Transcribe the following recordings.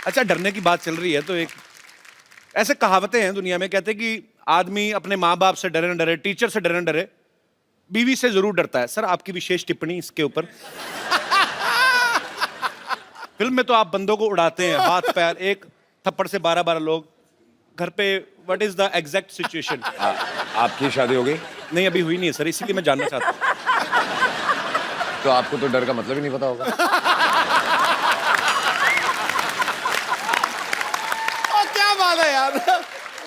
अच्छा, डरने की बात चल रही है तो एक ऐसे कहावतें हैं दुनिया में, कहते हैं कि आदमी अपने माँ बाप से डरे न डरे, टीचर से डरे न डरे, बीवी से जरूर डरता है। सर, आपकी विशेष टिप्पणी इसके ऊपर। फिल्म में तो आप बंदों को उड़ाते हैं, हाथ पैर, एक थप्पड़ से 12-12 लोग। घर पे what is the exact situation? आपकी शादी हो गई? नहीं, अभी हुई नहीं है सर, इसीलिए मैं जानना चाहता हूँ। तो आपको तो डर का मतलब ही नहीं पता होगा। क्या बात है यार,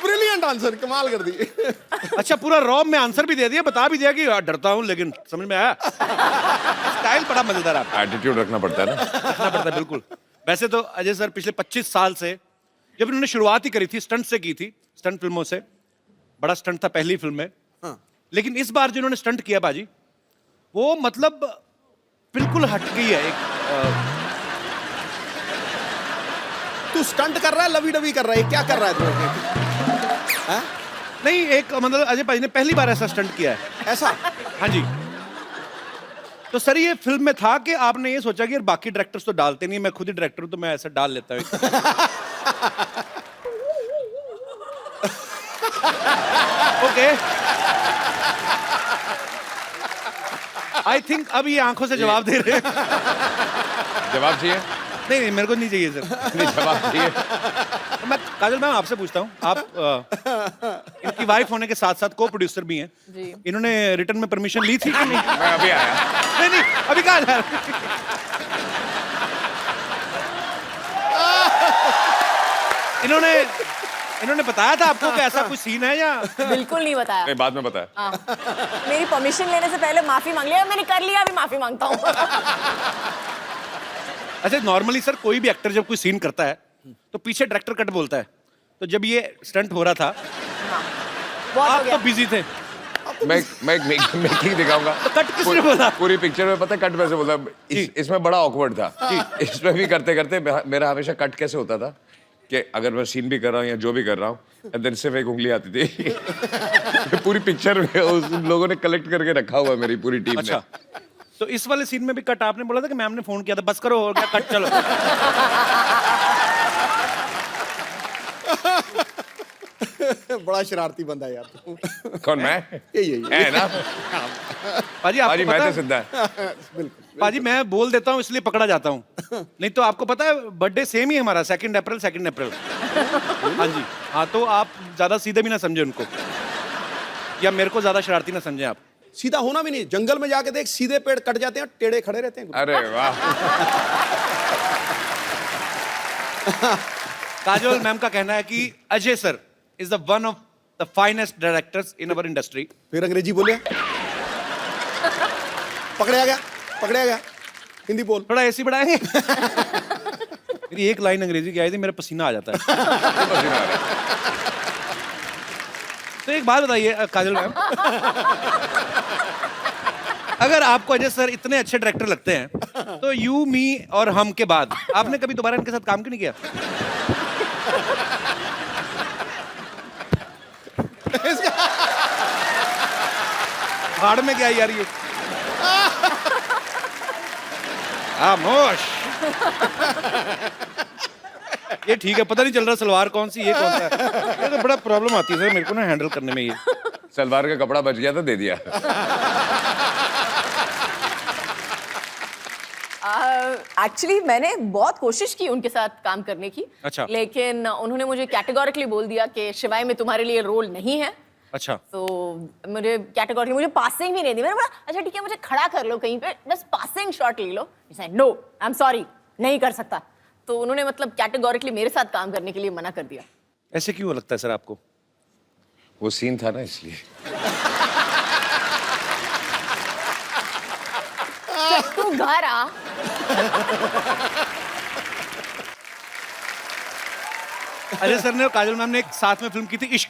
ब्रिलियंट आंसर, कमाल कर दी। अच्छा, पूरा रॉब में आंसर भी दे दिया, बता भी दिया कि डरता हूँ, लेकिन समझ में आया। स्टाइल बड़ा मजेदार आपका। एटीट्यूड रखना पड़ता है ना। रखना पड़ता है, बिल्कुल। वैसे तो अजय सर पिछले 25 साल से, जब इन्होंने शुरुआत ही करी थी, स्टंट से की थी, स्टंट फिल्मों से। बड़ा स्टंट था पहली फिल्म में। हाँ। लेकिन इस बार जो इन्होंने स्टंट किया बाजी, वो मतलब बिल्कुल हट गई है। एक तू स्टंट कर रहा है, लवी डवी कर रहा है, क्या कर रहा है तू? हाँ? नहीं, एक मतलब अजय भाई ने पहली बार ऐसा स्टंट किया है। ऐसा? हाँ जी। तो सर, ये फिल्म में था कि आपने ये सोचा कि यार बाकी डायरेक्टर्स तो डालते नहीं, मैं खुद ही डायरेक्टर हूं तो मैं ऐसा डाल लेता हूं। ओके, आई थिंक अब ये आंखों से जवाब दे रहे हैं। जवाब चाहिए? नहीं नहीं, मेरे को नहीं चाहिए सर। नहीं, जवाब चाहिए। मैं काजल मैम आपसे पूछता हूँ, आप इनकी वाइफ होने के साथ साथ को प्रोड्यूसर भी हैं जी। इन्होंने रिटर्न में परमिशन ली थी कि नहीं? मैं अभी आया। नहीं नहीं, अभी कहाँ जा रहे? इन्होंने बताया था आपको कि ऐसा कोई सीन है या? बिल्कुल नहीं बताया। नहीं, बाद में बताया। हाँ। मेरी परमिशन लेने से पहले माफी मांग लिया, मैंने कर लिया, अभी माफी मांगता हूँ। अच्छा, नॉर्मली सर कोई भी एक्टर जब कोई सीन करता है तो पीछे डायरेक्टर कट बोलता है, तो जब ये स्टंट हो रहा था बहुत हो आप गया। तो बिजी थे, मैं मेकिंग दिखाऊंगा। तो कट किसने बोला? पूरी पिक्चर में पता है कट वैसे बोला। इसमें बड़ा ऑकवर्ड था। इसमें भी करते करते मेरा हमेशा कट कैसे होता था कि अगर मैं सीन भी कर रहा हूँ या जो भी कर रहा हूँ, देन सिर्फ एक उंगली आती थी। पूरी पिक्चर में उन लोगों ने कलेक्ट करके रखा हुआ है, मेरी पूरी टीम अच्छा, तो इस वाले सीन में भी कट आपने बोला था कि मैम ने फोन किया था, बस करो हो गया कट, चलो। बड़ा शरारती बंदा है यार तू। ने। कौन, मैं? यही है ना? पाजी, आपको पाजी, पता मैं तो है? सिद्धा है। बिल्कुल। पाजी, मैं बोल देता हूँ इसलिए पकड़ा जाता हूँ, नहीं तो आपको पता है बर्थडे सेम ही है हमारा, 2 अप्रैल 2 अप्रैल। हाँ जी, हाँ, तो आप ज्यादा सीधे भी ना समझे उनको, या मेरे को ज्यादा शरारती ना समझे आप। सीधा होना भी नहीं, जंगल में जाके देख, सीधे पेड़ कट जाते हैं, टेढ़े खड़े रहते हैं। अरे वाह। काजोल मैम का कहना है कि Ajay sir is the one of the finest directors in our industry. फिर अंग्रेजी बोले, पकड़े गया, पकड़े गया। हिंदी बोल। थोड़ा एसी बढ़ाएंगे? मेरी एक लाइन अंग्रेजी की आई थी, मेरा पसीना आ जाता है। तो एक बात बताइए काजल मैम, अगर आपको अजय सर इतने अच्छे डायरेक्टर लगते हैं, तो यू, मी और हम के बाद आपने कभी दोबारा इनके साथ काम क्यों नहीं किया? भाड़ में क्या यार ये? खामोश। ये ठीक है, पता नहीं चल रहा सलवार कौन सी, ये कौन सा है। ये तो बड़ा प्रॉब्लम आती है सर मेरे को ना हैंडल करने में ये। सलवार का कपड़ा बच गया था, दे दिया। एक्चुअली मैंने बहुत कोशिश की उनके साथ काम करने की। अच्छा। लेकिन उन्होंने मुझे कैटेगोरिकली बोल दिया कि शिवाय में तुम्हारे लिए रोल नहीं है। अच्छा, तो मुझे कैटेगोरी, मुझे पासिंग भी नहीं दी। मैंने बोला अच्छा ठीक है, मुझे खड़ा कर लो कहीं पे, बस पासिंग शॉट ले लो। नो, आई एम सॉरी, नहीं कर सकता। तो उन्होंने मतलब कैटेगोरिकली मेरे साथ काम करने के लिए मना कर दिया। ऐसे क्यों लगता है सर आपको? वो सीन था ना, इसलिए। तू घर आ। अजय सर ने और काजल मैम ने एक साथ में फिल्म की थी इश्क,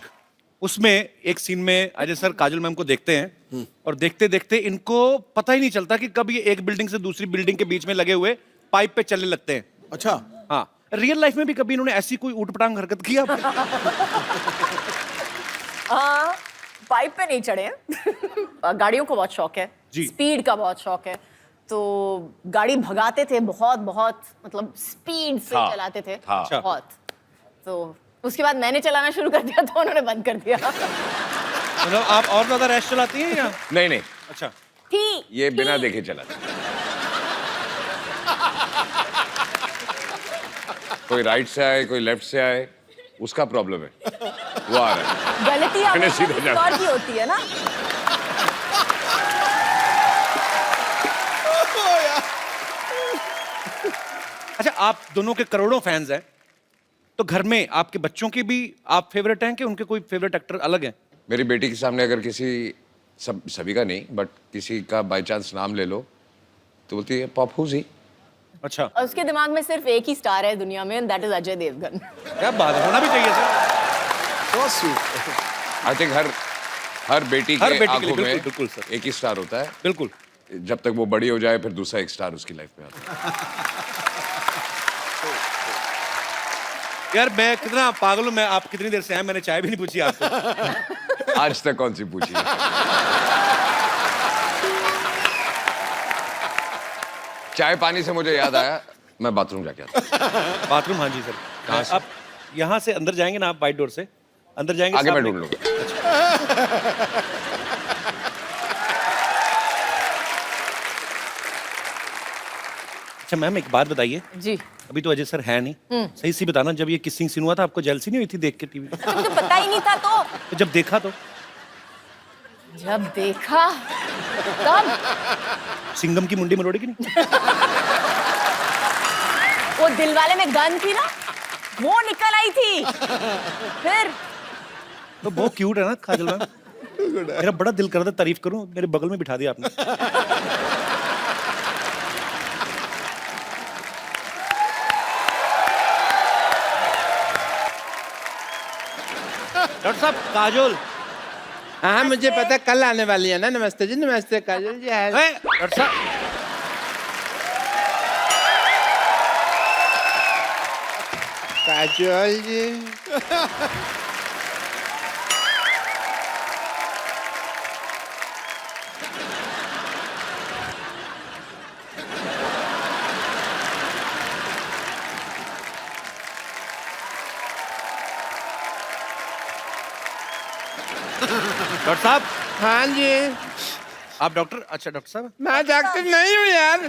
उसमें एक सीन में अजय सर काजल मैम को देखते हैं और देखते देखते इनको पता ही नहीं चलता कि कब ये एक बिल्डिंग से दूसरी बिल्डिंग के बीच में लगे हुए पाइप पे चलने लगते हैं। अच्छा। हाँ, रियल लाइफ में भी कभी इन्होंने ऐसी कोई ऊटपटांग हरकत की आपने? पाइप पे नहीं चढ़े हैं। गाड़ियों को बहुत शौक है, जी। स्पीड का बहुत शौक है। तो गाड़ी भगाते थे बहुत बहुत, मतलब स्पीड से हाँ, चलाते थे हाँ। बहुत। तो उसके बाद मैंने चलाना शुरू कर दिया तो उन्होंने बंद कर दिया। मतलब आप और ज्यादा रैश चलाती हैं या? नहीं नहीं, अच्छा। थी ये बिना थी। देखे चला था। कोई राइट से आए, कोई लेफ्ट से आए, उसका प्रॉब्लम है, वो आ रहा है। गलती मैंने हमेशा सीधे किसी जाना। और की होती है ना। अच्छा, आप दोनों के करोड़ों फैंस हैं, तो घर में आपके बच्चों के भी आप फेवरेट हैं कि उनके कोई फेवरेट एक्टर अलग हैं? मेरी बेटी के सामने अगर किसी, सभी का नहीं बट किसी का बाय चांस नाम ले लो तो बोलती है पप्पू जी। अच्छा, और उसके दिमाग में सिर्फ एक ही स्टार है दुनिया में, दैट इज अजय देवगन। क्या बात है, होना भी चाहिए sir. So sweet. I think हर बेटी हर के बेटी के लिए, आंखों में बिल्कुल, बिल्कुल सर। एक ही स्टार होता है। बिल्कुल। जब तक वो बड़ी हो जाए फिर दूसरा एक स्टार उसकी लाइफ में आता है। यार मैं कितना पागल हूँ, मैं आप कितनी देर से हैं, मैंने चाय भी नहीं पूछी आपको। आज तक कौन सी पूछी है? चाय पानी से मुझे याद आया, मैं बाथरूम जाके आता। बाथरूम, हाँ जी सर। कहाँ से? आप यहाँ से अंदर जाएंगे ना, आप वाइट डोर से अंदर जाएंगे, आगे मैं सामने- ढूंढ लूंगा। अच्छा मैम, एक बात बताइए, जी। अभी तो अजय सर है नहीं, सही सी बताना, जब ये किसिंग सीन हुआ था आपको जेलसी नहीं हुई थी देख के टीवी? तो मुझे पता ही नहीं था। तो जब देखा तो जब देखा तब सिंघम की मुंडी मरोड़ी की नहीं? वो दिलवाले में गन थी ना, वो निकल आई थी। फिर तो बहुत क्यूट है ना काजल मैम। मेरा बड़ा दिल कर रहा था तारीफ करूं, मेरे बगल में बिठा दिया आपने। डॉक्टर साहब, काजोल। हाँ मुझे पता, कल आने वाली है ना। नमस्ते जी, नमस्ते काजल जी। हाय। डॉक्टर साहब, काजल जी, डॉक्टर साहब, हाँ जी। आप डॉक्टर? अच्छा डॉक्टर साहब, मैं डॉक्टर नहीं हूँ यार,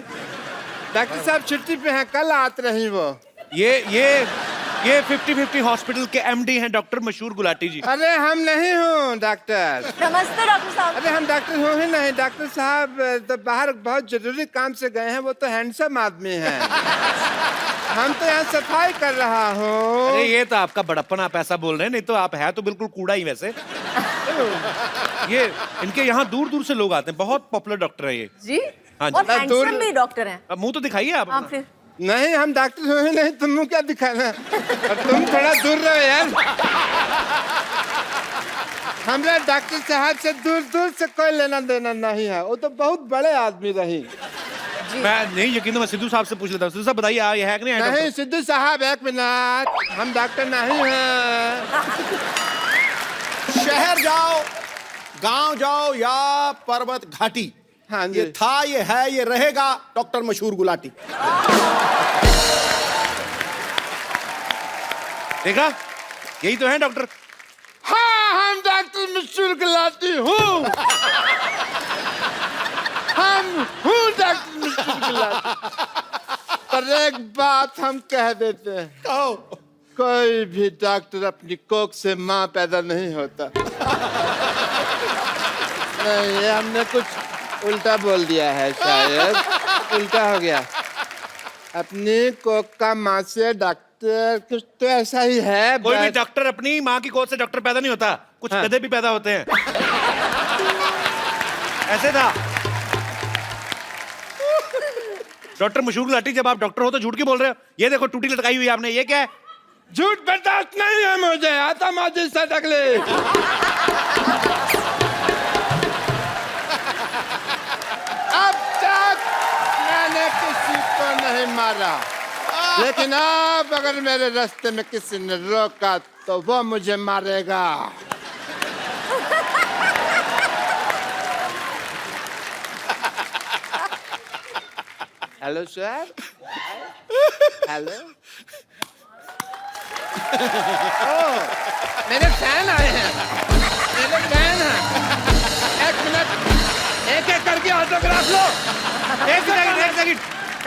डॉक्टर साहब छुट्टी पे हैं, कल आते रही वो। ये 50-50 हॉस्पिटल के एमडी हैं डॉक्टर मशहूर गुलाटी जी। अरे हम नहीं हूँ डॉक्टर। नमस्ते डॉक्टर साहब। अरे हम डॉक्टर हो ही नहीं। डॉक्टर साहब तो बाहर बहुत जरूरी काम से गए हैं, वो तो हैंडसम आदमी हैं। हम तो यहाँ सफाई कर रहा हूँ। अरे ये तो आपका बड़प्पन, आप ऐसा बोल रहे हैं, नहीं तो आप है तो बिल्कुल कूड़ा ही वैसे। ये इनके यहाँ दूर दूर से लोग आते हैं, बहुत पॉपुलर डॉक्टर है ये। जी, हाँ जी। और दूर- हैंडसम भी डॉक्टर हैं। अब मुंह तो दिखाइए आप हाँ अपना। फिर नहीं हम डॉक्टर हो ही नहीं, तुम क्या दिखाना। और तुम थोड़ा दूर रहो यार। हमरा डॉक्टर साहब से दूर दूर से कोई लेना देना नहीं है, वो तो बहुत बड़े आदमी रही। मैं नहीं यकीन, तो मैं सिद्धू साहब से पूछ लेता हूँ। सिद्धू साहब बताइए, ये है कि नहीं है नहीं डॉक्टर? सिद्धू साहब एक मिनट, हम डॉक्टर नहीं हैं। शहर जाओ, गांव जाओ या पर्वत घाटी, हाँ जी। ये था, ये है, ये रहेगा डॉक्टर मशहूर गुलाटी। देखा, यही तो है डॉक्टर। हाँ हम डॉक्टर मशहूर गुलाटी हूँ। हम हूँ डॉक्टर मशहूर गुलाटी। पर एक बात हम कह देते हैं, कहो। कोई भी डॉक्टर अपनी कोख से माँ पैदा नहीं होता। नहीं, ये हमने कुछ उल्टा बोल दिया है, शायद उल्टा हो गया। अपनी कोख का माँ से डॉक्टर, कुछ तो ऐसा ही है। कोई भी बस- डॉक्टर अपनी माँ की गोद से डॉक्टर पैदा नहीं होता, कुछ हाँ। गधे भी पैदा होते हैं। ऐसे था डॉक्टर मशहूर गुलाटी। जब आप डॉक्टर हो तो झूठ क्यों बोल रहे हो? ये देखो टूटी लटकाई हुई है आपने, ये क्या है? झूठ बर्दाश्त नहीं है मुझे, आता माजी से टकले। अब तक मैंने किसी को नहीं मारा, लेकिन अब अगर मेरे रास्ते में किसी ने रोका तो वो मुझे मारेगा। Hello sir, hello. मेरे फैन आए हैं, मेरे फैन हैं। एक मिनट, एक एक करके ऑटोग्राफ लो। एक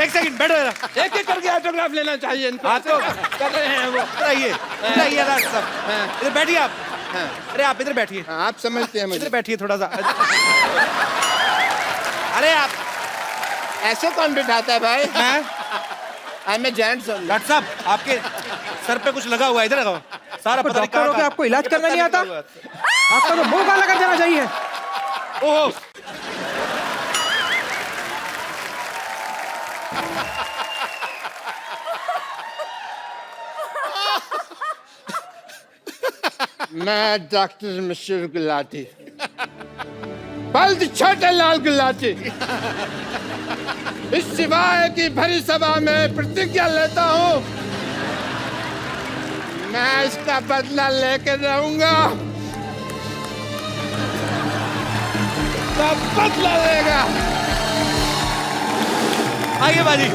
सेकंड बैठो जरा। एक एक करके ऑटोग्राफ लेना चाहिए इनको। हाँ तो कर रहे हैं वो। इधर डॉक्टर साहब, इधर बैठिए आप। अरे आप इधर बैठिए, हाँ, आप समझते हैं इधर मुझे। बैठिए थोड़ा सा। अरे आप ऐसे कौन बिठाता है भाई? मैं जेंट्स हूँ। डॉक्टर साहब आपके सर पे कुछ लगा हुआ है, इधर लगाओ। सारा पता नहीं डॉक्टर हो के कहाँ- आपको इलाज करना नहीं आता? आपका तो मुंह काला कर देना चाहिए। ओहो मैं डॉक्टर मिश्र गुलाटी, बल्द छोटे लाल गुलाटी, इस सिवाय की भरी सभा में प्रतिज्ञा लेता हूँ, मैं इसका बदला लेकर रहूंगा। सब बदला लेगा। आइए बाजी।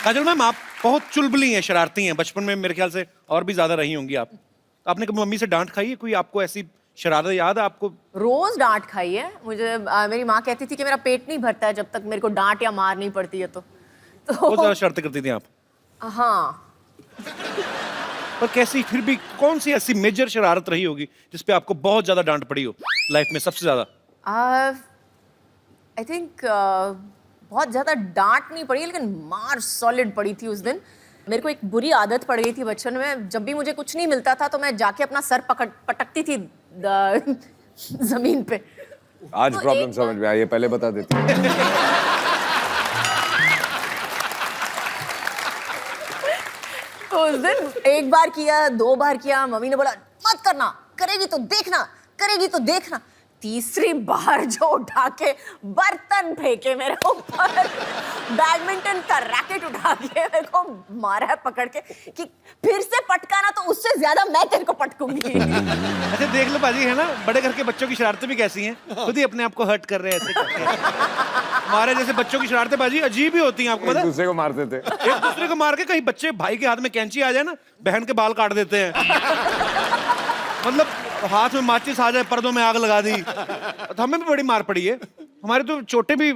काजल मैम आप बहुत चुलबुली हैं, शरारती हैं। बचपन में मेरे ख्याल से और भी ज्यादा रही होंगी आप। आपने कभी मम्मी से डांट खाई है? कोई आपको ऐसी शरारत याद है आपको? रोज डांट खाई है मुझे। मेरी माँ कहती थी कि मेरा पेट नहीं भरता है जब तक मेरे को डांट या मार नहीं पड़ती है बहुत ज्यादा शरारतें करती थी आप। हाँ। पर कैसी, फिर भी कौन सी ऐसी मेजर शरारत रही होगी जिसपे आपको बहुत ज्यादा डांट पड़ी हो लाइफ में सबसे ज्यादा? आई थिंक बहुत ज्यादा डांट नहीं पड़ी लेकिन मार सॉलिड पड़ी थी उस दिन। मेरे को एक बुरी आदत पड़ गई थी बचपन में, जब भी मुझे कुछ नहीं मिलता था तो मैं जाके अपना सर पटकती थी जमीन पे। आज तो प्रॉब्लम एक समझ में आई है, पहले बता देती। तो उस दिन एक बार किया, 2 बार किया, मम्मी ने बोला मत करना, करेगी तो देखना, करेगी तो देखना। तीसरी बार जो उठा के बर्तन फेंके मेरे ऊपर, बैडमिंटन का रैकेट उठा के मेरे को मारा है पकड़ के कि फिर से पटकाना तो उससे ज्यादा मैं तेरे को पटकूंगी। अच्छा देख लो बाजी, है ना, बड़े घर के बच्चों की शरारतें भी कैसी हैं, खुद ही अपने आप को हर्ट कर रहे हैं ऐसे करके। हमारे जैसे बच्चों की शरारतें बाजी अजीब ही होती हैं, आपको पता एक है? दूसरे को मारते थे। एक दूसरे को मार के, कहीं बच्चे भाई के हाथ में कैंची आ जाए ना, बहन के बाल काट देते हैं। मतलब हाथ में माचिस आ जाए, पर्दों में आग लगा दी। तो हमें भी बड़ी मार पड़ी है। हमारे तो चोटें भी,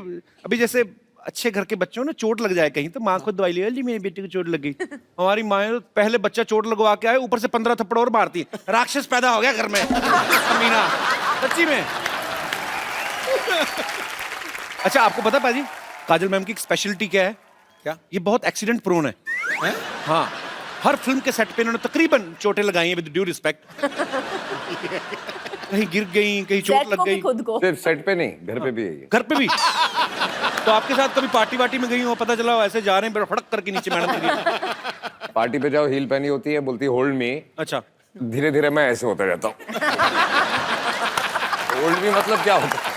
अभी जैसे अच्छे घर के बच्चों ने चोट लग जाए कहीं तो माँ को दवाई ले जी मेरी बेटी को चोट लग गई। हमारी माँ तो पहले बच्चा चोट लगवा के आए, ऊपर से 15 थप्पड़ और मारती है। राक्षस पैदा हो गया घर में। अमीना सच्ची में। अच्छा आपको पता पाजी, काजल मैम की एक स्पेशलिटी क्या है? क्या? ये बहुत एक्सीडेंट प्रोन है। हाँ, हर फिल्म के सेट पे इन्होंने तकरीबन चोटें लगाई हैं, विद ड्यू रिस्पेक्ट। कहीं गिर गई, कहीं चोट सेट लग को भी गई। खुद को। सिर्फ सेट पे नहीं, घर पे भी है ये। घर पे भी। तो आपके साथ कभी पार्टी वार्टी में गई हो, पता चला ऐसे जा रहे हैं, फड़क करके नीचे मैडम गिरी। पार्टी पे जाओ, हील पहनी होती है, बोलती होल्ड मी। अच्छा, धीरे धीरे मैं ऐसे होता जाता हूँ। होल्ड मी मतलब क्या होता है?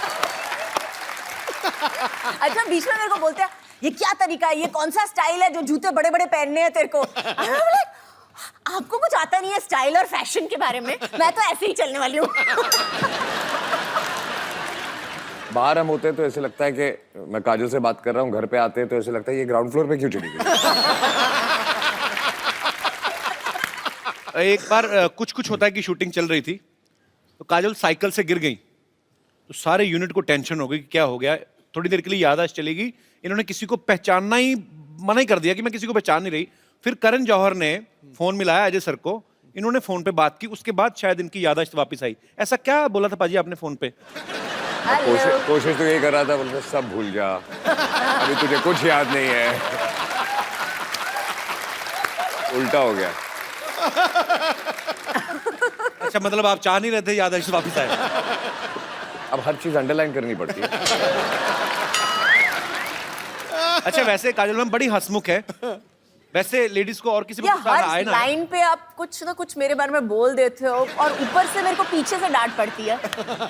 अच्छा बीच में मेरे को बोलते हैं ये क्या तरीका है, ये कौन सा स्टाइल है जो जूते बड़े बड़े पहनने हैं तेरे को? मैं बोले, आपको कुछ आता नहीं है स्टाइल और फैशन के बारे में, मैं तो ऐसे ही चलने वाली हूँ। बाहर हम होते हैं तो ऐसे लगता है कि मैं काजल से बात कर रहा हूँ, घर पे आते हैं तो ऐसे लगता है ये ग्राउंड फ्लोर पे क्यों चली गई? एक बार कुछ कुछ होता है कि शूटिंग चल रही थी तो काजल साइकिल से गिर गई, तो सारे यूनिट को टेंशन हो गई कि क्या हो गया। थोड़ी देर के लिए याददाश्त चलेगी, इन्होंने किसी को पहचानना ही मना ही कर दिया कि मैं किसी को पहचान नहीं रही। फिर करण जौहर ने फोन मिलाया अजय सर को, इन्होंने फोन पे बात की, उसके बाद शायद इनकी याददाश्त वापस आई। ऐसा क्या बोला था पाजी आपने फोन पे? कोशिश तो यही कर रहा था, बोलते सब भूल जा, अभी तुझे कुछ याद नहीं है। उल्टा हो गया। अच्छा मतलब आप चाह नहीं रहे थे याददाश्त वापस आए? अब हर चीज अंडरलाइन करनी पड़ती है। अच्छा वैसे काजल मैम बड़ी हंसमुख है, वैसे लेडीज को और किसी को या गुस्सा आए हर ना? लाइन पे आप कुछ ना कुछ मेरे बारे में बोल देते हो और ऊपर से मेरे को पीछे से डांट पड़ती है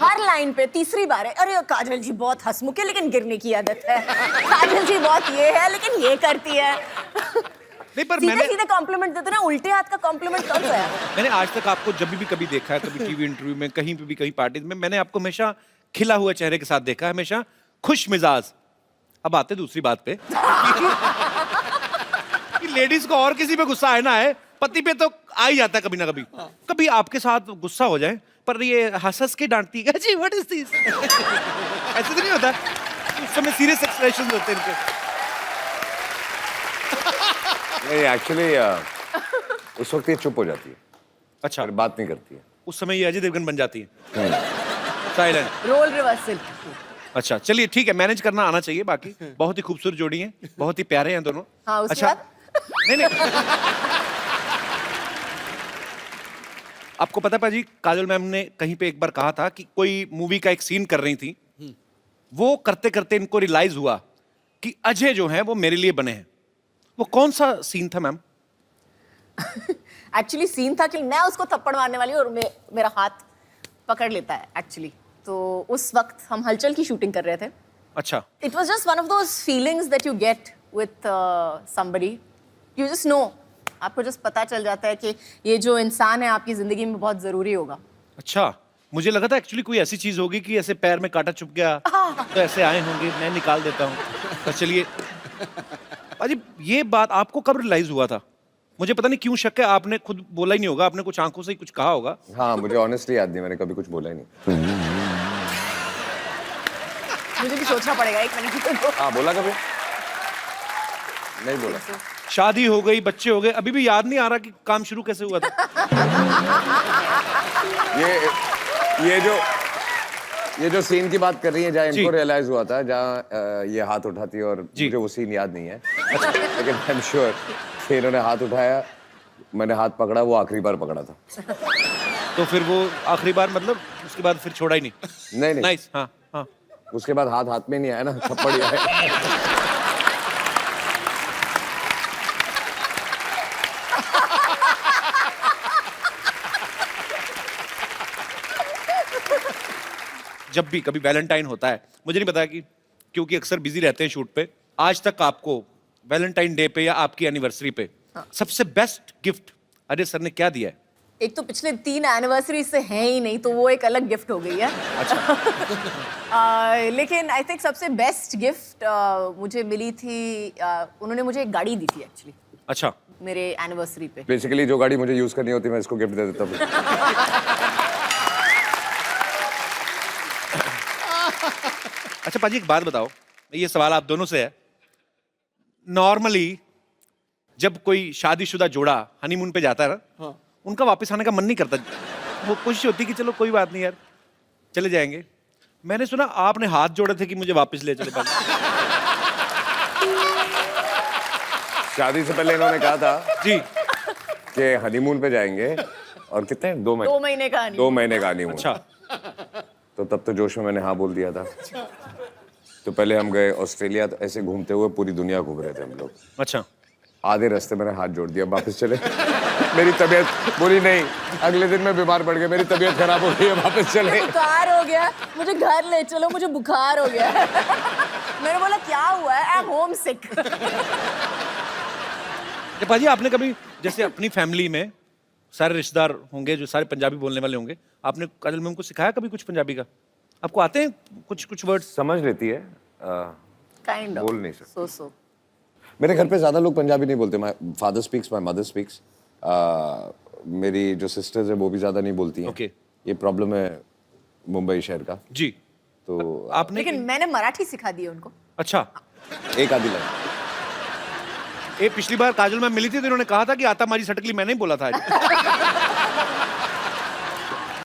हर लाइन पे। तीसरी बार है, अरे काजल जी बहुत हंसमुख है लेकिन गिरने की आदत है, काजल जी बहुत ये है लेकिन ये करती है। नहीं, पर सीधे मैंने- सीधे कॉम्प्लीमेंट देते ना, उल्टे हाथ का कॉम्प्लीमेंट कौन सा है? मैंने आज तक आपको जब भी कभी देखा है, कभी टीवी इंटरव्यू में, कहीं पे भी, कहीं पार्टी में, मैंने आपको हमेशा खिला हुआ चेहरे के साथ देखा है, हमेशा खुश मिजाज। अब आते दूसरी बात पे कि लेडीज को और किसी पे गुस्सा आए ना आए, पति पे तो आ ही जाता है कभी ना कभी। कभी आपके साथ गुस्सा हो जाए पर ये हंस हंस के डांटती है, जी व्हाट इज दिस, ऐसे तो नहीं होता? उस समय सीरियस एक्सप्रेशन होते हैं इनके। नहीं एक्चुअली उस वक्त ये चुप हो जाती है, अच्छा, फिर बात नहीं करती है। उस समय ये अजय देवगन बन जाती है, साइलेंट। Role reversal. अच्छा चलिए ठीक है, मैनेज करना आना चाहिए। बाकी बहुत ही खूबसूरत जोड़ी है, बहुत ही प्यारे हैं दोनों। हाँ, उसके अच्छा, बाद? नहीं आपको पता है पाजी, काजल मैम ने कहीं पे एक बार कहा था कि कोई मूवी का एक सीन कर रही थी, वो करते करते इनको रियलाइज हुआ कि अजय जो है वो मेरे लिए बने हैं। वो कौन सा सीन था मैम? एक्चुअली सीन था कि मैं उसको थप्पड़ मारने वाली हूँ और मेरा हाथ पकड़ लेता है एक्चुअली। तो उस वक्त हम हलचल की शूटिंग कर रहे थे। अच्छा, it was just one of those feelings that you get with somebody, you just know, आपको जस्ट पता चल जाता है कि ये जो इंसान है आपकी जिंदगी में बहुत जरूरी होगा। अच्छा, मुझे लगा था एक्चुअली कोई ऐसी चीज होगी कि ऐसे पैर में कांटा चुभ गया तो ऐसे आए होंगे, मैं निकाल देता हूँ। तो चलिए पाजी, ये बात आपको कब रियलाइज हुआ था? मुझे पता नहीं क्यों शक है, आपने खुद बोला ही नहीं होगा, आपने कुछ आंखों से ही कुछ कहा होगा। हाँ मुझे ऑनेस्टली याद नहीं, मैंने कभी कुछ बोला ही नहीं। मुझे भी सोचना पड़ेगा एक मिनट। हाँ बोला कभी नहीं बोला। शादी हो गई, बच्चे हो गए, अभी भी याद नहीं आ रहा कि काम शुरू कैसे हुआ था। ये जो सीन की बात कर रही है, जहाँ जी। इनको रियलाइज हुआ था, जहाँ ये हाथ उठाती है, और जी। मुझे वो सीन याद नहीं है लेकिन आई एम श्योर कि इन्होंने हाथ उठाया, मैंने हाथ पकड़ा, वो आखिरी बार पकड़ा था। तो फिर वो आखिरी बार मतलब उसके बाद फिर छोड़ा ही नहीं। नहीं नहीं, नाइस, हाँ हाँ। उसके बाद हाथ हाथ में नहीं आया ना, थप्पड़ ही आया। जब भी कभी वैलेंटाइन होता है, मुझे नहीं पता कि क्योंकि अक्सर बिजी रहते हैं शूट पे, आज तक आपको वैलेंटाइन डे पे या आपकी एनिवर्सरी पे सबसे बेस्ट गिफ्ट अजय सर ने क्या दिया है? एक तो पिछले 3 एनिवर्सरी से हैं ही नहीं, तो वो एक अलग गिफ्ट हो गई है। लेकिन आई थिंक सबसे बेस्ट गिफ्ट मुझे मिली थी, उन्होंने मुझे एक गाड़ी दी थी एक्चुअली अच्छा, मेरे एनिवर्सरी पे। बेसिकली जो गाड़ी मुझे यूज करनी होती है, मैं इसको गिफ्ट दे देता हूँ। अच्छा पाजी एक बात बताओ, ये सवाल आप दोनों से है। नॉर्मली जब कोई शादीशुदा जोड़ा हनीमून पे जाता है ना, उनका वापस आने का मन नहीं करता, वो कोशिश होती कि चलो कोई बात नहीं यार चले जाएंगे। मैंने सुना आपने हाथ जोड़े थे कि मुझे वापस ले चले। शादी से पहले इन्होंने कहा था जी, कि हनीमून पे जाएंगे, और कितने 2 महीने 2 महीने का नहीं। 2 महीने का हनीमून। अच्छा, तो तब तो जोश में मैंने हाँ बोल दिया था। तो पहले हम गए ऑस्ट्रेलिया, तो ऐसे घूमते हुए पूरी दुनिया घूम रहे थे हम लोग। अच्छा, आधे रास्ते मैंने हाथ जोड़ दिया, वापस चले। मेरी तबीयत बुरी नहीं, अगले दिन मैं बीमार पड़ गया, मेरी तबीयत खराब हो गई है, वापस चले। बुखार हो गया, मुझे घर ले चलो, मुझे बुखार हो गया। मैंने बोला क्या हुआ है? आई एम होम सिक। पाजी आपने कभी जैसे अपनी फैमिली में सारे रिश्तेदार होंगे जो सारे पंजाबी बोलने वाले होंगे, आपने काजल मैम को सिखाया कभी कुछ पंजाबी का? आपको आते हैं कुछ कुछ वर्ड्स? समझ लेती है, काइंड ऑफ बोल नहीं सकते। सो मेरे घर पे ज्यादा लोग पंजाबी नहीं बोलते। My father speaks, my mother speaks. मेरी जो सिस्टर्स है वो भी ज्यादा नहीं बोलती हैं। Okay. ये प्रॉब्लम है मुंबई शहर का। जी, तो आपने लेकिन मैंने मराठी सिखा दी है उनको। अच्छा, एक आधी लाइन। ये पिछली बार काजल मैम मिली थी तो इन्होंने कहा था कि आता मारी सटकली मैंने ही बोला था आज।